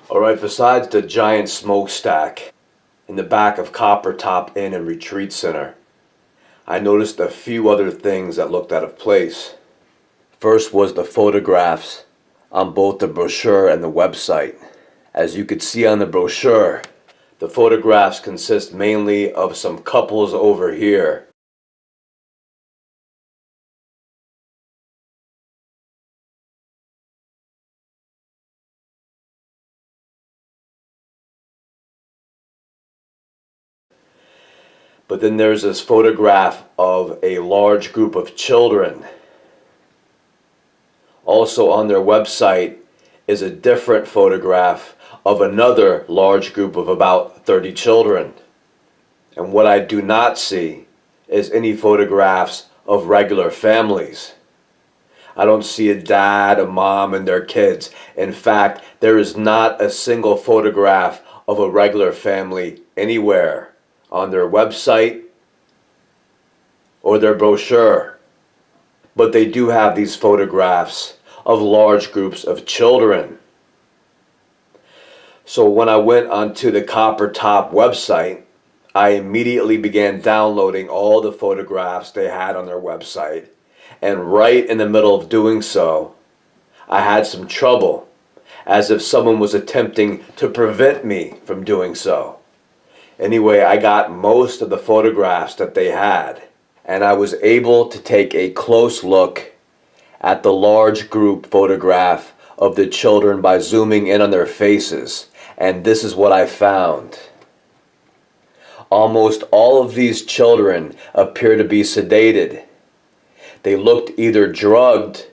Alright, besides the giant smokestack in the back of Copper Top Inn and Retreat Center, I noticed a few other things that looked out of place. First was the photographs on both the brochure and the website. As you could see on the brochure, the photographs consist mainly of some couples over here. But then there's this photograph of a large group of children. Also on their website is a different photograph of another large group of about 30 children. And what I do not see is any photographs of regular families. I don't see a dad, a mom, and their kids. In fact, there is not a single photograph of a regular family anywhere on their website or their brochure. But they do have these photographs of large groups of children. So when I went onto the Copper Top website, I immediately began downloading all the photographs they had on their website. And right in the middle of doing so, I had some trouble, as if someone was attempting to prevent me from doing so. Anyway, I got most of the photographs that they had, and I was able to take a close look at the large group photograph of the children by zooming in on their faces, and this is what I found. Almost all of these children appear to be sedated. They looked either drugged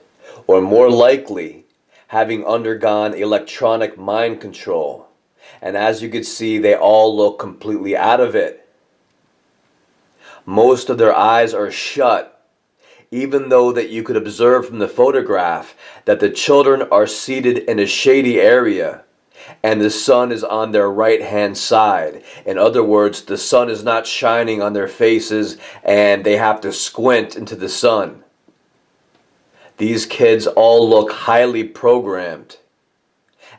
or, more likely, having undergone electronic mind control. And as you can see, they all look completely out of it. Most of their eyes are shut, even though that you could observe from the photograph that the children are seated in a shady area and the sun is on their right-hand side. In other words, the sun is not shining on their faces and they have to squint into the sun. These kids all look highly programmed,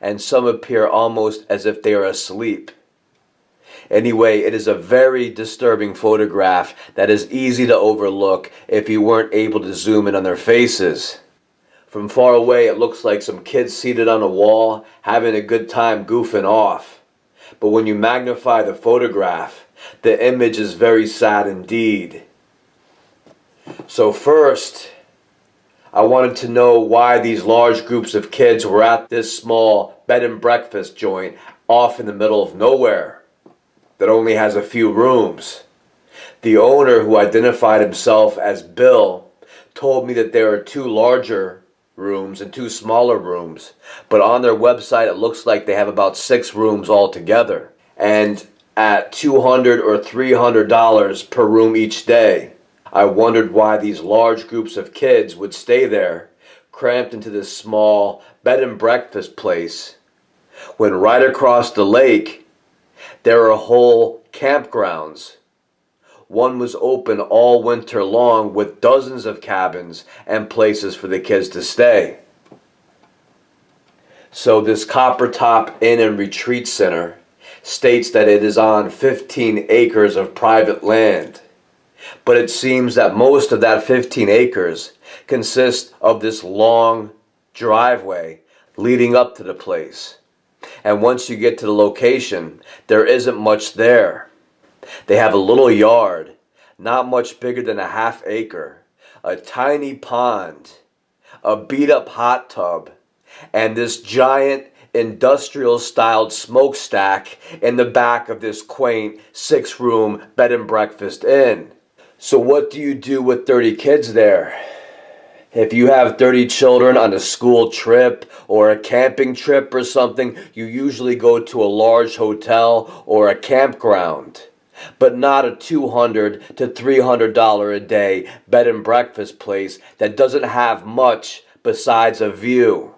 and some appear almost as if they are asleep. Anyway, it is a very disturbing photograph that is easy to overlook if you weren't able to zoom in on their faces. From far away, it looks like some kids seated on a wall having a good time goofing off. But when you magnify the photograph, the image is very sad indeed. So first, I wanted to know why these large groups of kids were at this small bed and breakfast joint off in the middle of nowhere that only has a few rooms. The owner, who identified himself as Bill, told me that there are 2 larger rooms and 2 smaller rooms, but on their website it looks like they have about 6 rooms altogether, and at $200 or $300 per room each day. I wondered why these large groups of kids would stay there, cramped into this small bed and breakfast place, when right across the lake there are whole campgrounds. One was open all winter long with dozens of cabins and places for the kids to stay. So this Copper Top Inn and Retreat Center states that it is on 15 acres of private land. But it seems that most of that 15 acres consists of this long driveway leading up to the place. And once you get to the location, there isn't much there. They have a little yard, not much bigger than a ½ acre, a tiny pond, a beat-up hot tub, and this giant industrial-styled smokestack in the back of this quaint 6-room bed and breakfast inn. So what do you do with 30 kids there? If you have 30 children on a school trip or a camping trip or something, you usually go to a large hotel or a campground, but not a $200 to $300 a day bed and breakfast place that doesn't have much besides a view.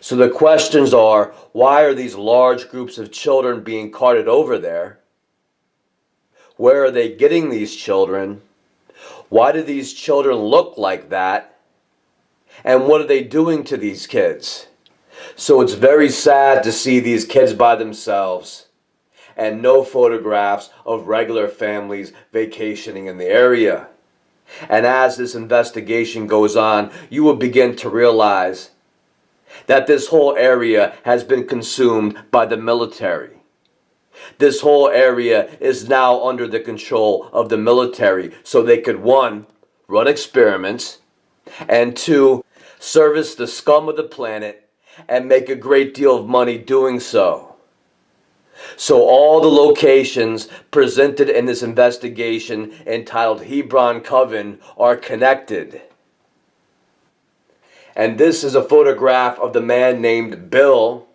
So the questions are, why are these large groups of children being carted over there? Where are they getting these children? Why do these children look like that? And what are they doing to these kids? So it's very sad to see these kids by themselves and no photographs of regular families vacationing in the area. And as this investigation goes on, you will begin to realize that this whole area has been consumed by the military. This whole area is now under the control of the military so they could, one, run experiments, and two, service the scum of the planet and make a great deal of money doing so. So all the locations presented in this investigation entitled Hebron Coven are connected. And this is a photograph of the man named Bill,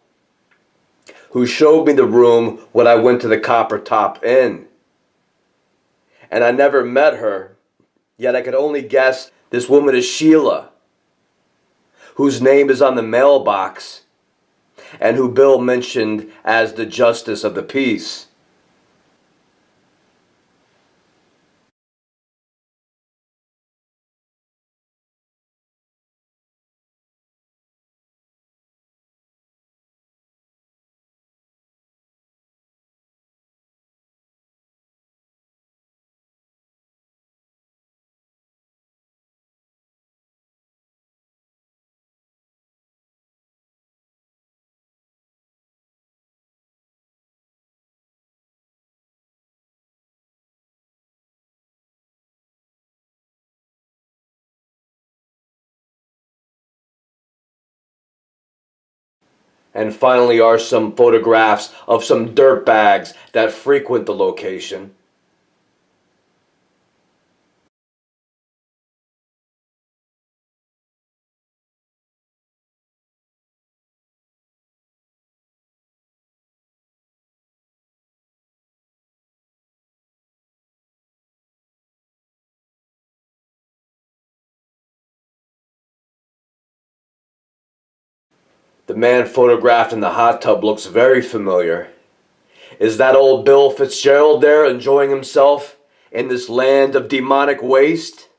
who showed me the room when I went to the Copper Top Inn. And I never met her, yet I could only guess this woman is Sheila, whose name is on the mailbox, and who Bill mentioned as the Justice of the Peace. And finally are some photographs of some dirtbags that frequent the location. The man photographed in the hot tub looks very familiar. Is that old Bill Fitzgerald there enjoying himself in this land of demonic waste?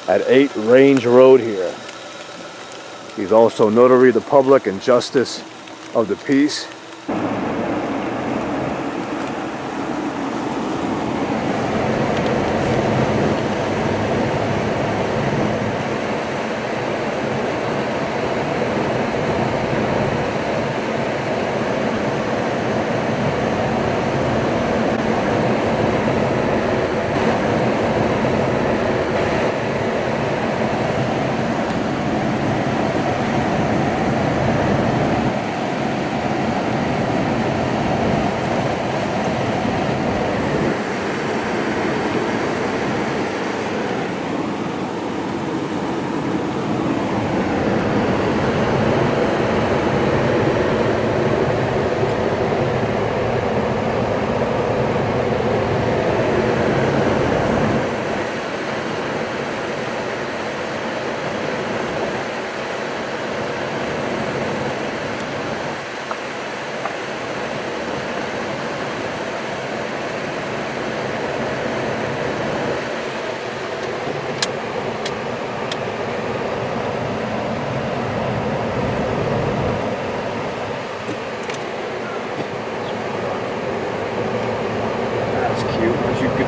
At 8 Range Road here. He's also notary of the public and justice of the peace.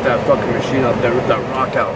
That fucking machine up there with that rock out.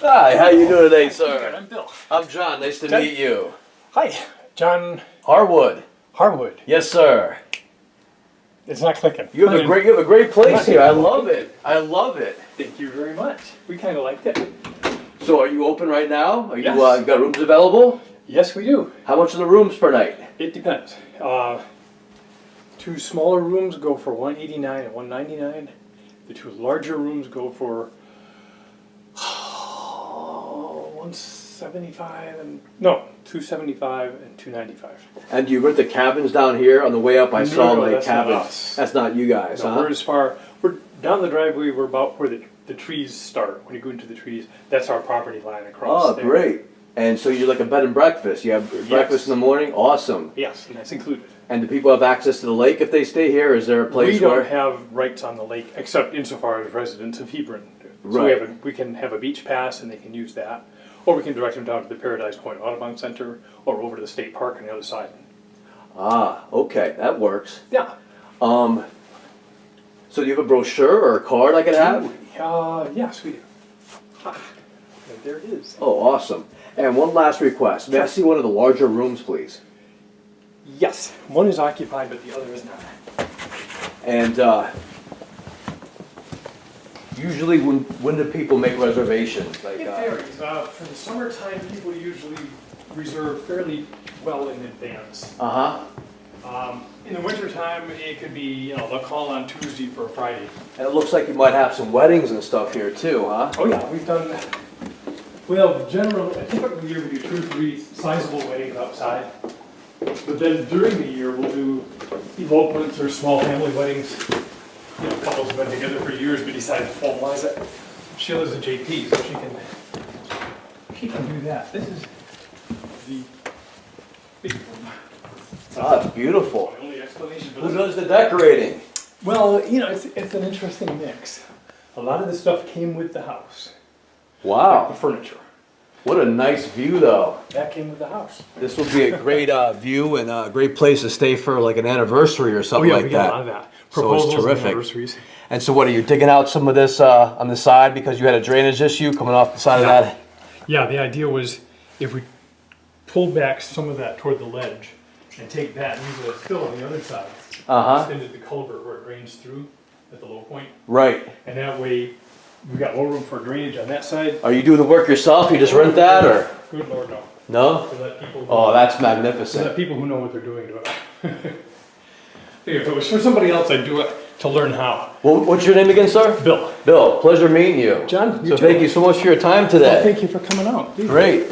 Hi, how you doing today, sir? I'm Bill. I'm John. Nice to John. meet you. Hi, John Harwood. Harwood. Yes, sir. It's not clicking. You have a great place here. I love it. I love it. Thank you very much. We kind of liked it. So, are you open right now? Are you Yes. got rooms available? Yes, we do. How much are the rooms per night? It depends. Two smaller rooms go for $189 and $199. The two larger rooms go for $175 and no, $275 and $295. And do you rent the cabins down here? On the way up, I saw No, like that's not cabins. us. That's not you guys, No, huh? we're down the driveway. We're about where the trees start. When you go into the trees, that's our property line across. Oh, there. great. And so you're like a bed and breakfast. You have breakfast in the morning? Awesome. Yes, and that's included. And do people have access to the lake if they stay here? Is there a place We where... don't have rights on the lake, except insofar as residents of Hebron do. So Right. we can have a beach pass and they can use that. Or we can direct them down to the Paradise Point Audubon Center or over to the state park on the other side. Ah, okay. That works. Yeah. So do you have a brochure or a card I could have? Yes, we do. Ah, there it is. Oh, awesome. And one last request. May I see one of the larger rooms, please? Yes, one is occupied, but the other is not. And usually when do people make reservations? Like, It varies. For the summertime, people usually reserve fairly well in advance. uh-huh. In the wintertime, it could be, they'll call on Tuesday for a Friday. And it looks like you might have some weddings and stuff here too, huh? Oh yeah, well, a typical year we do 2 or 3 sizable weddings outside. But then during the year, we'll do elopements or small family weddings. Couples have been together for years but decided to formalize it. Sheila's a JP, so she can do that. This is the big room. Ah, it's beautiful. The only explanation for Who this. does the decorating? Well, it's an interesting mix. A lot of the stuff came with the house. The Wow. furniture. What a nice view though. That came with the house. This would be a great view and a great place to stay for like an anniversary or something like we that. get a lot of that. So Proposals it's and terrific. anniversaries. And so what, are you digging out some of this on the side because you had a drainage issue coming off the side of that? Yeah, the idea was if we pulled back some of that toward the ledge and take that and use it as fill on the other side, Uh-huh. extended the culvert where it drains through at the low point, Right. and that way we got more room for drainage on that side. Are you doing the work yourself? You just rent that or? Good Lord, no. No? We let people. Oh, that's we let magnificent. people who know what they're doing do it. If it was for somebody else, I'd do it to learn how. Well, what's your name again, sir? Bill. Bill, pleasure meeting you. John, you So too. thank you so much for your time today. Thank you for coming out. Great.